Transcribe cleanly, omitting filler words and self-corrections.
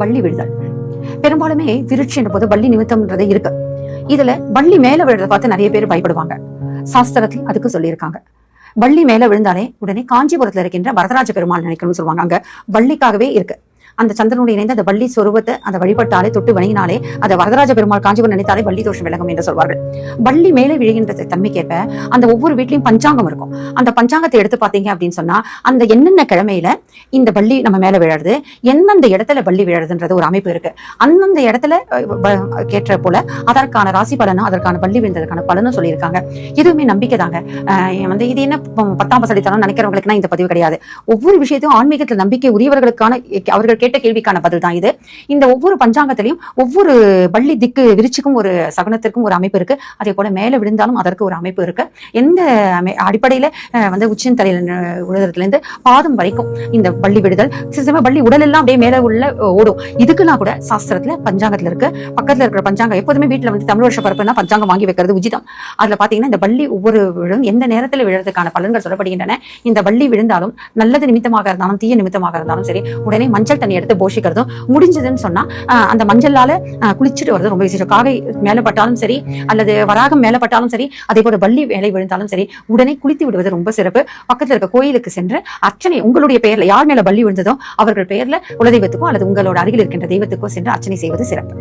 வள்ளி விழுதல். பெரும்பாலுமே விருட்சி என்ற போது வள்ளி நிமித்தம்ன்றது இருக்கு. இதுல வள்ளி மேல விழுறத பார்த்து நிறைய பேர் பயப்படுவாங்க. சாஸ்திரத்தில் அதுக்கு சொல்லியிருக்காங்க. வள்ளி மேல விழுந்தாலே உடனே காஞ்சிபுரத்துல இருக்கின்ற வரதராஜ பெருமாள் நினைக்கணும்னு சொல்லுவாங்க. அங்க வள்ளிக்காகவே இருக்கு. அந்த சந்திரனுடைய இணைந்து அந்த வள்ளி சொருவத்தை அந்த வழிபட்டாலே தொட்டு வணங்கினாலே அந்த வரதராஜ பெருமாள் காஞ்சிபுரம் நினைத்தாலே வள்ளி தோஷம் விலகும் என்று சொல்வார்கள். வள்ளி மேலே விழுகின்ற தன்மைக்கேற்ப அந்த ஒவ்வொரு வீட்லயும் பஞ்சாங்கம் இருக்கும். அந்த பஞ்சாங்கத்தை எடுத்து பார்த்தீங்க அப்படின்னு சொன்னா அந்த என்னென்ன கிழமையில இந்த வள்ளி நம்ம மேல விழறது, எந்தெந்த இடத்துல வள்ளி விழறதுன்றது ஒரு அமைப்பு இருக்கு. அந்தந்த இடத்துல கேட்ட போல அதற்கான ராசி பலனும் அதற்கான வள்ளி விழுந்ததற்கான பலனும் சொல்லியிருக்காங்க. இதுவுமே நம்பிக்கை தாங்க. இது என்ன 10ஆம் பசடித்தனம் நினைக்கிறவங்களுக்குன்னா இந்த பதிவு கிடையாது. ஒவ்வொரு விஷயத்தையும் ஆன்மீகத்தில் நம்பிக்கை உரியவர்களுக்கான அவர்கள் கேட்ட கேள்விக்கான பதில் தான் இது. இந்த ஒவ்வொரு பஞ்சாங்கத்திலையும் ஒவ்வொரு வள்ளி திக்கு விருச்சிக்கும் ஒரு சகுனத்திற்கும் ஒரு அமைப்பு இருக்கு. அதே போல மேல விழுந்தாலும் அதற்கு ஒரு அமைப்பு இருக்கு. எந்த அடிப்படையில உச்சின் தலையில விழுதுல இருந்து பாதம் வரைக்கும் இந்த வள்ளி விடுதல், வள்ளி உடல் எல்லாம் அப்படியே மேல உள்ள ஓடும். இதுக்கெல்லாம் கூட சாஸ்திரத்துல பஞ்சாங்கத்துல இருக்கு. பக்கத்துல இருக்கிற பஞ்சாங்கம் எப்போதுமே வீட்டுல தமிழ் வருஷ பரப்புனா பஞ்சாங்கம் வாங்கி வைக்கிறது உச்சிதம். அதுல பாத்தீங்கன்னா இந்த வள்ளி ஒவ்வொரு விழும் எந்த நேரத்துல விழுறதுக்கான பலன்கள் சொல்லப்படுகின்றன. இந்த வள்ளி விழுந்தாலும் நல்லது நிமித்தமாக இருந்தாலும் தீய நிமித்தமாக இருந்தாலும் சரி, உடனே மஞ்சள் தண்ணி எடுத்து போஷிக்கிறதும் முடிஞ்சதுன்னு சொன்னா அந்த மஞ்சளால குளிச்சுட்டு வருது ரொம்ப விசேஷம். காகை மேல பட்டாலும் சரி அல்லது வராகம் மேல பட்டாலும் சரி, அதே போல வள்ளி வேலை விழுந்தாலும் சரி, உடனே குளித்து விடுவது ரொம்ப சிறப்பு. பக்கத்துல இருக்க கோயிலுக்கு சென்று அர்ச்சனை உங்களுடைய பெயர்ல யார் மேல வள்ளி விழுந்ததோ அவர்கள் பெயர்ல குலதெய்வத்துக்கோ அல்லது உங்களோட அருகில் இருக்கின்ற தெய்வத்துக்கோ சென்று அர்ச்சனை செய்வது சிறப்பு.